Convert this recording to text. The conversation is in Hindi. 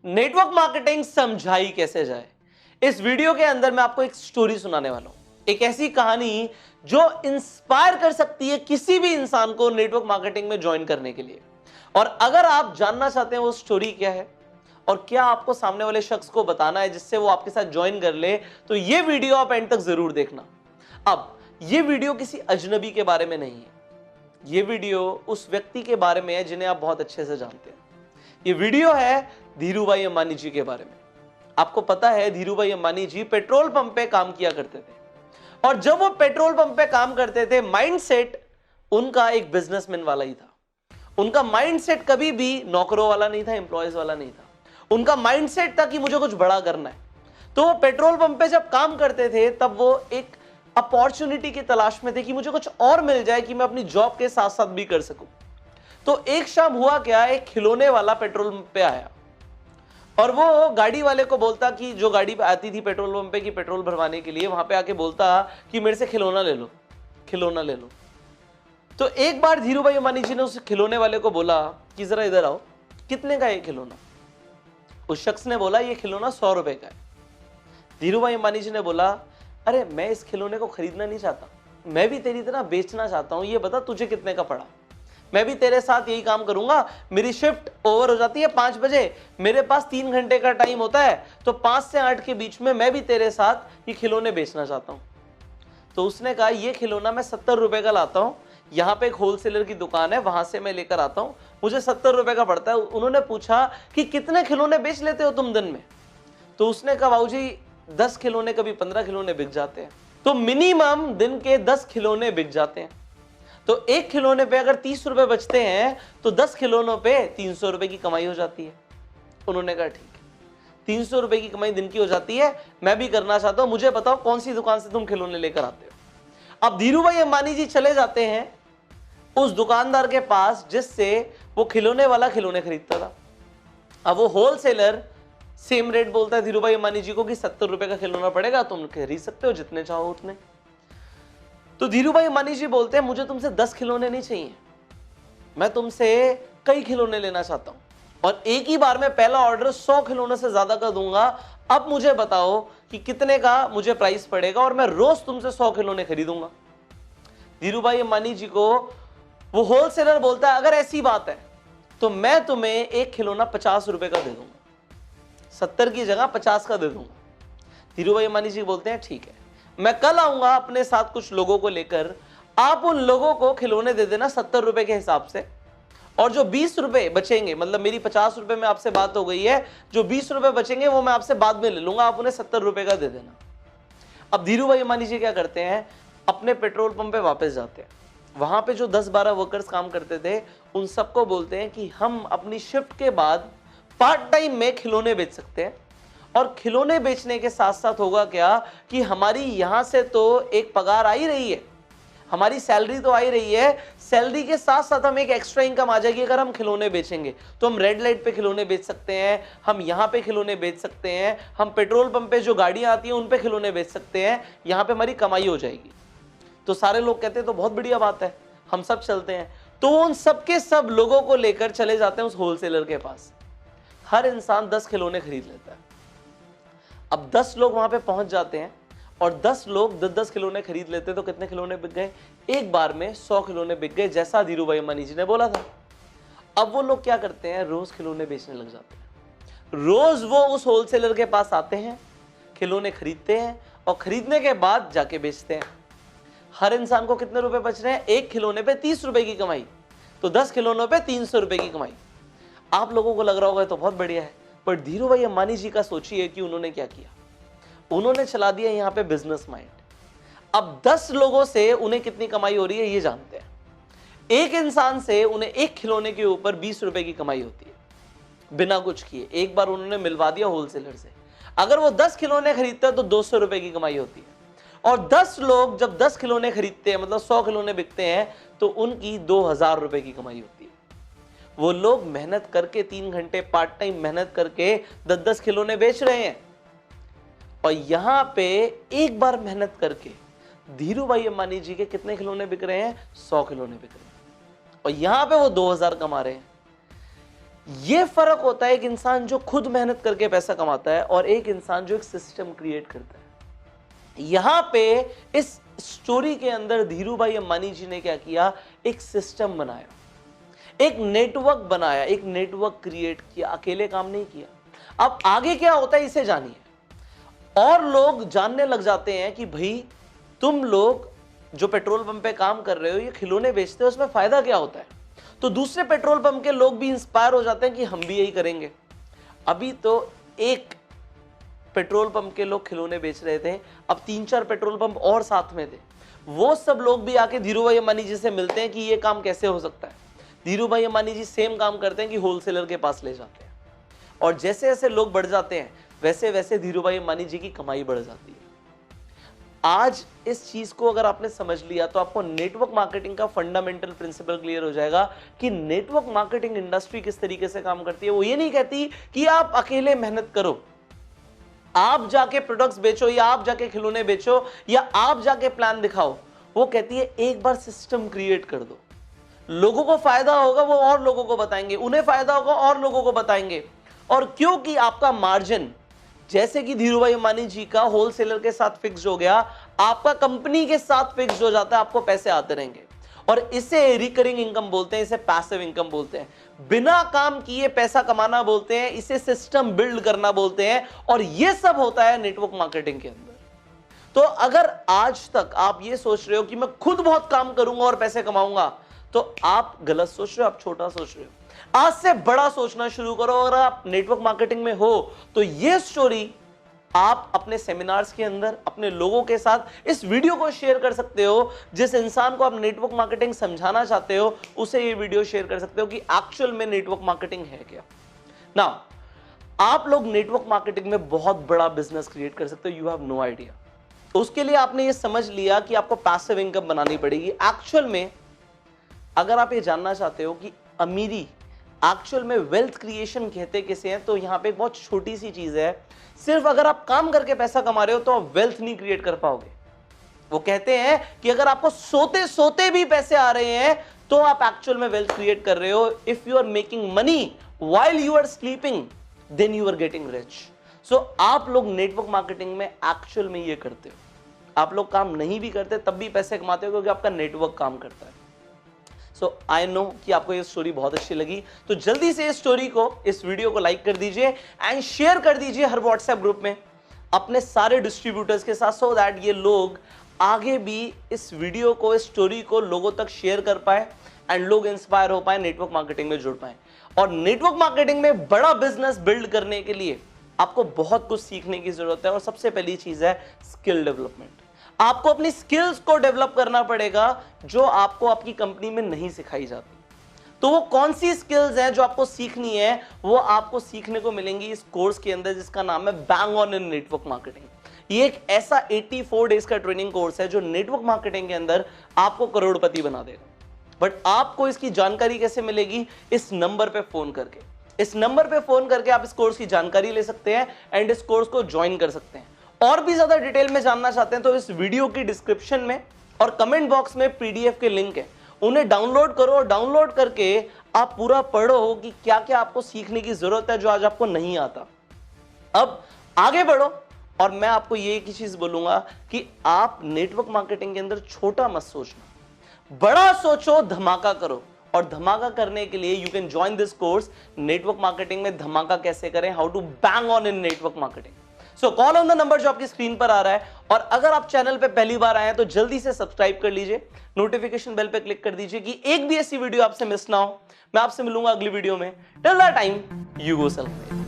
नेटवर्क मार्केटिंग समझाई कैसे जाए। इस वीडियो के अंदर मैं आपको एक स्टोरी सुनाने वाला हूं, एक ऐसी कहानी जो इंस्पायर कर सकती है किसी भी इंसान को नेटवर्क मार्केटिंग में ज्वाइन करने के लिए। और अगर आप जानना चाहते हैं वो स्टोरी क्या है और क्या आपको सामने वाले शख्स को बताना है जिससे वो आपके साथ ज्वाइन कर ले, तो ये वीडियो आप एंड तक जरूर देखना। अब ये वीडियो किसी अजनबी के बारे में नहीं है, ये वीडियो उस व्यक्ति के बारे में है जिन्हें आप बहुत अच्छे से जानते हैं। ये वीडियो है धीरूभाई अंबानी जी के बारे में। आपको पता है धीरूभाई अंबानी जी पेट्रोल पंप पे काम किया करते थे, और जब वो पेट्रोल पंप पे काम करते थे माइंडसेट उनका एक बिजनेसमैन वाला ही था। उनका माइंडसेट कभी भी नौकरों वाला नहीं था, एम्प्लॉयज वाला नहीं था। उनका माइंडसेट था कि मुझे कुछ बड़ा करना है। तो वो पेट्रोल पंप पे जब काम करते थे तब वो एक अपॉर्चुनिटी की तलाश में थे कि मुझे कुछ और मिल जाए कि मैं अपनी जॉब के साथ साथ भी कर सकूं। तो एक शाम हुआ क्या, एक खिलौने वाला पेट्रोल पंप पे आया और वो गाड़ी वाले को बोलता कि जो गाड़ी पे आती थी पेट्रोल पंप पे की पेट्रोल भरवाने के लिए, वहां पे आके बोलता कि मेरे से खिलौना ले लो, खिलौना ले लो। तो एक बार धीरूभाई अंबानी जी ने उस खिलौने वाले को बोला कि जरा इधर आओ, कितने का ये खिलौना? उस शख्स ने बोला ये खिलौना 100 रुपए का है। धीरूभाई अंबानी जी ने बोला अरे मैं इस खिलौने को खरीदना नहीं चाहता, मैं भी तेरी तरह बेचना चाहता हूं, ये बता तुझे कितने का पड़ा? मैं भी तेरे साथ यही काम करूंगा। मेरी शिफ्ट ओवर हो जाती है 5 बजे, मेरे पास 3 घंटे का टाइम होता है, तो 5 से 8 के बीच में मैं भी तेरे साथ ये खिलौने बेचना चाहता हूं। तो उसने कहा ये खिलौना मैं 70 रुपए का लाता हूं, यहाँ पे एक होलसेलर की दुकान है, वहां से मैं लेकर आता हूं, मुझे 70 रुपए का पड़ता है। उन्होंने पूछा कि कितने खिलौने बेच लेते हो तुम दिन में? तो उसने कहा बाबू जी 10 खिलौने, कभी 15 खिलौने बिक जाते हैं। तो मिनिमम दिन के 10 खिलौने बिक जाते हैं। तो एक खिलौने पे अगर 30 रुपए बचते हैं तो 10 खिलौनों पे 300 रुपए की कमाई हो जाती है। उन्होंने कहा ठीक है, 300 रुपए की कमाई दिन की हो जाती है, मैं भी करना चाहता हूं, मुझे बताओ कौन सी दुकान से तुम खिलौने लेकर आते हो। अब धीरूभाई अंबानी जी चले जाते हैं उस दुकानदार के पास जिससे वो खिलौने वाला खिलौने खरीदता था। अब वो होलसेलर सेम रेट बोलता है धीरूभाई अंबानी जी को कि 70 रुपए का खिलौना पड़ेगा, तुम खरीद सकते हो जितने चाहो उतने। तो धीरूभाई अंबानी जी बोलते हैं मुझे तुमसे 10 खिलौने नहीं चाहिए, मैं तुमसे कई खिलौने लेना चाहता हूं, और एक ही बार में पहला ऑर्डर 100 खिलौने से ज्यादा का दूंगा। अब मुझे बताओ कि कितने का मुझे प्राइस पड़ेगा और मैं रोज तुमसे 100 खिलौने खरीदूंगा। धीरूभाई अंबानी जी को वो होलसेलर बोलता है अगर ऐसी बात है तो मैं तुम्हें एक खिलौना 50 रुपए का दे दूंगा, 70 की जगह 50 का दे दूंगा। धीरूभाई अंबानी जी बोलते हैं ठीक है, मैं कल आऊंगा अपने साथ कुछ लोगों को लेकर, आप उन लोगों को खिलौने दे देना 70 रुपए के हिसाब से, और जो 20 रुपए बचेंगे, मतलब मेरी 50 रुपए में आपसे बात हो गई है, जो 20 रुपए बचेंगे वो मैं आपसे बाद में ले लूंगा, आप उन्हें 70 रुपए का दे देना। अब धीरूभाई अंबानी जी क्या करते हैं, अपने पेट्रोल पंप पे वापस जाते हैं। वहां पे जो 10-12 वर्कर्स काम करते थे उन सबको बोलते हैं कि हम अपनी शिफ्ट के बाद पार्ट टाइम में खिलौने बेच सकते हैं, और खिलौने बेचने के साथ साथ होगा क्या कि हमारी यहां से तो एक पगार आ ही रही है, हमारी सैलरी तो आ ही रही है, सैलरी के साथ साथ हम एक एक्स्ट्रा इनकम आ जाएगी अगर हम खिलौने बेचेंगे। तो हम रेड लाइट पे खिलौने बेच सकते हैं, हम यहाँ पे खिलौने बेच सकते हैं, हम पेट्रोल पंप पे जो गाड़ियां आती हैं उन पे खिलौने बेच सकते हैं, यहाँ पे हमारी कमाई हो जाएगी। तो सारे लोग कहते हैं तो बहुत बढ़िया बात है, हम सब चलते हैं। तो उन सबके सब लोगों को लेकर चले जाते हैं उस होलसेलर के पास। हर इंसान 10 खिलौने खरीद लेता है। अब 10 लोग वहां पे पहुंच जाते हैं और 10 लोग 10-10 खिलौने खरीद लेते, तो कितने खिलौने बिक गए? एक बार में 100 खिलौने बिक गए, जैसा धीरूभाई अंबानी जी ने बोला था। अब वो लोग क्या करते हैं, रोज खिलौने बेचने लग जाते हैं। रोज वो उस होलसेलर के पास आते हैं, खिलौने खरीदते हैं और खरीदने के बाद जाके बेचते हैं। हर इंसान को कितने रुपए बच रहे हैं? एक खिलौने पे 30 रुपए की कमाई, तो 10 खिलौनों पे 300 रुपए की कमाई। आप लोगों को लग रहा होगा तो बहुत बढ़िया है, पर धीरूभाई अंबानी जी का सोचिए कि उन्होंने क्या किया। उन्होंने चला दिया यहाँ पे बिजनेस माइंड। अब 10 लोगों से उन्हें कितनी कमाई हो रही है ये जानते हैं। एक इंसान से उन्हें एक खिलौने के ऊपर 20 रुपए की कमाई होती है बिना कुछ किए। एक बार उन्होंने मिलवा दिया होलसेलर से, अगर वो 10 खिलौने खरीदते हैं तो 200 रुपए की कमाई होती है। और 10 लोग जब 10 खिलौने खरीदते हैं, मतलब 100 खिलौने बिकते हैं, तो उनकी 2000 रुपए की कमाई होती है। वो लोग मेहनत करके 3 घंटे पार्ट टाइम मेहनत करके 10-10 खिलौने बेच रहे हैं, और यहां पे एक बार मेहनत करके धीरूभाई अंबानी जी के कितने खिलौने बिक रहे हैं? 100 खिलौने बिक रहे हैं, और यहां पे वो 2000 कमा रहे हैं। ये फर्क होता है एक इंसान जो खुद मेहनत करके पैसा कमाता है और एक इंसान जो एक सिस्टम क्रिएट करता है। यहां पे इस स्टोरी के अंदर धीरू भाई अंबानी जी ने क्या किया, एक सिस्टम बनाया, एक नेटवर्क बनाया, एक नेटवर्क क्रिएट किया, अकेले काम नहीं किया। अब आगे क्या होता है इसे जानिए। और लोग जानने लग जाते हैं कि भाई तुम लोग जो पेट्रोल पंप पे काम कर रहे हो, ये खिलौने बेचते हो, उसमें फायदा क्या होता है। तो दूसरे पेट्रोल पंप के लोग भी इंस्पायर हो जाते हैं कि हम भी यही करेंगे। अभी तो एक पेट्रोल पंप के लोग खिलौने बेच रहे थे, अब 3-4 पेट्रोल पंप और साथ में थे। वो सब लोग भी आके धीरू भाई अंबानी जी से मिलते हैं कि ये काम कैसे हो सकता है। धीरू भाई अंबानी जी सेम काम करते हैं कि होलसेलर के पास ले जाते हैं, और जैसे जैसे लोग बढ़ जाते हैं वैसे वैसे धीरू भाई अंबानी जी की कमाई बढ़ जाती है। आज इस चीज को अगर आपने समझ लिया तो आपको नेटवर्क मार्केटिंग का फंडामेंटल प्रिंसिपल क्लियर हो जाएगा कि नेटवर्क मार्केटिंग इंडस्ट्री किस तरीके से काम करती है। वो ये नहीं कहती कि आप अकेले मेहनत करो, आप जाके प्रोडक्ट्स बेचो या आप जाके खिलौने बेचो या आप जाके प्लान दिखाओ। वो कहती है एक बार सिस्टम क्रिएट कर दो, लोगों को फायदा होगा वो और लोगों को बताएंगे, उन्हें फायदा होगा और लोगों को बताएंगे। और क्योंकि आपका मार्जिन जैसे कि धीरू भाई अंबानी जी का होलसेलर के साथ फिक्स हो गया, आपका कंपनी के साथ फिक्स हो जाता है, आपको पैसे आते रहेंगे। और इसे रिकरिंग इनकम बोलते हैं, इसे पैसिव इनकम बोलते हैं, बिना काम किए पैसा कमाना बोलते हैं, इसे सिस्टम बिल्ड करना बोलते हैं। और यह सब होता है नेटवर्क मार्केटिंग के अंदर। तो अगर आज तक आप ये सोच रहे हो कि मैं खुद बहुत काम करूंगा और पैसे कमाऊंगा, तो आप गलत सोच रहे हो, आप छोटा सोच रहे हो। आज से बड़ा सोचना शुरू करो। अगर आप नेटवर्क मार्केटिंग में हो तो ये स्टोरी आप अपने सेमिनार्स के अंदर अपने लोगों के साथ इस वीडियो को शेयर कर सकते हो। जिस इंसान को आप नेटवर्क मार्केटिंग समझाना चाहते हो उसे ये वीडियो शेयर कर सकते हो कि एक्चुअल में नेटवर्क मार्केटिंग है क्या। ना, आप लोग नेटवर्क मार्केटिंग में बहुत बड़ा बिजनेस क्रिएट कर सकते हो, यू हैव नो आइडिया। तो उसके लिए आपने ये समझ लिया कि आपको पैसिव इनकम बनानी पड़ेगी। एक्चुअल में अगर आप ये जानना चाहते हो कि अमीरी एक्चुअल में वेल्थ क्रिएशन कहते किसे हैं, तो यहां पे एक बहुत छोटी सी चीज है। सिर्फ अगर आप काम करके पैसा कमा रहे हो तो आप वेल्थ नहीं क्रिएट कर पाओगे। वो कहते हैं कि अगर आपको सोते सोते भी पैसे आ रहे हैं तो आप एक्चुअल में वेल्थ क्रिएट कर रहे हो। If you are making money while you are sleeping then you are getting rich. So आप लोग नेटवर्क मार्केटिंग में एक्चुअल में ये करते हो। आप लोग काम नहीं भी करते तब भी पैसे कमाते हो क्योंकि आपका नेटवर्क काम करता है। सो आई नो कि आपको ये स्टोरी बहुत अच्छी लगी, तो जल्दी से इस स्टोरी को, इस वीडियो को लाइक कर दीजिए एंड शेयर कर दीजिए हर व्हाट्सएप ग्रुप में अपने सारे डिस्ट्रीब्यूटर्स के साथ, सो दैट ये लोग आगे भी इस वीडियो को, इस स्टोरी को लोगों तक शेयर कर पाए एंड लोग इंस्पायर हो पाए, नेटवर्क मार्केटिंग में जुड़ पाए। और नेटवर्क मार्केटिंग में बड़ा बिजनेस बिल्ड करने के लिए आपको बहुत कुछ सीखने की जरूरत है। और सबसे पहली चीज है स्किल डेवलपमेंट। आपको अपनी स्किल्स को डेवलप करना पड़ेगा जो आपको आपकी कंपनी में नहीं सिखाई जाती। तो वो कौन सी स्किल्स हैं जो आपको सीखनी है, वो आपको सीखने को मिलेंगी इस कोर्स के अंदर जिसका नाम है bang on in network marketing. ये एक ऐसा 84 डेज का ट्रेनिंग कोर्स है जो नेटवर्क मार्केटिंग के अंदर आपको करोड़पति बना देगा। बट आपको इसकी जानकारी कैसे मिलेगी? इस नंबर पे फोन करके। इस नंबर पे फोन करके आप इस कोर्स की जानकारी ले सकते हैं एंड इस कोर्स को ज्वाइन कर सकते हैं। और भी ज्यादा डिटेल में जानना चाहते हैं तो इस वीडियो की डिस्क्रिप्शन में और कमेंट बॉक्स में पीडीएफ के लिंक है, उन्हें डाउनलोड करो और डाउनलोड करके आप पूरा पढ़ो कि क्या क्या आपको सीखने की जरूरत है जो आज आपको नहीं आता। अब आगे बढ़ो और मैं आपको ये एक ही चीज बोलूंगा कि आप नेटवर्क मार्केटिंग के अंदर छोटा मत सोचना, बड़ा सोचो, धमाका करो। और धमाका करने के लिए you can join this course, network marketing में धमाका कैसे करें, how to bang on in network marketing. So call on the number जो आपकी स्क्रीन पर आ रहा है। और अगर आप चैनल पे पहली बार आए हैं तो जल्दी से सब्सक्राइब कर लीजिए, नोटिफिकेशन बेल पे क्लिक कर दीजिए कि एक भी ऐसी वीडियो आपसे मिस ना हो। मैं आपसे मिलूंगा अगली वीडियो में। Till that time, you go self.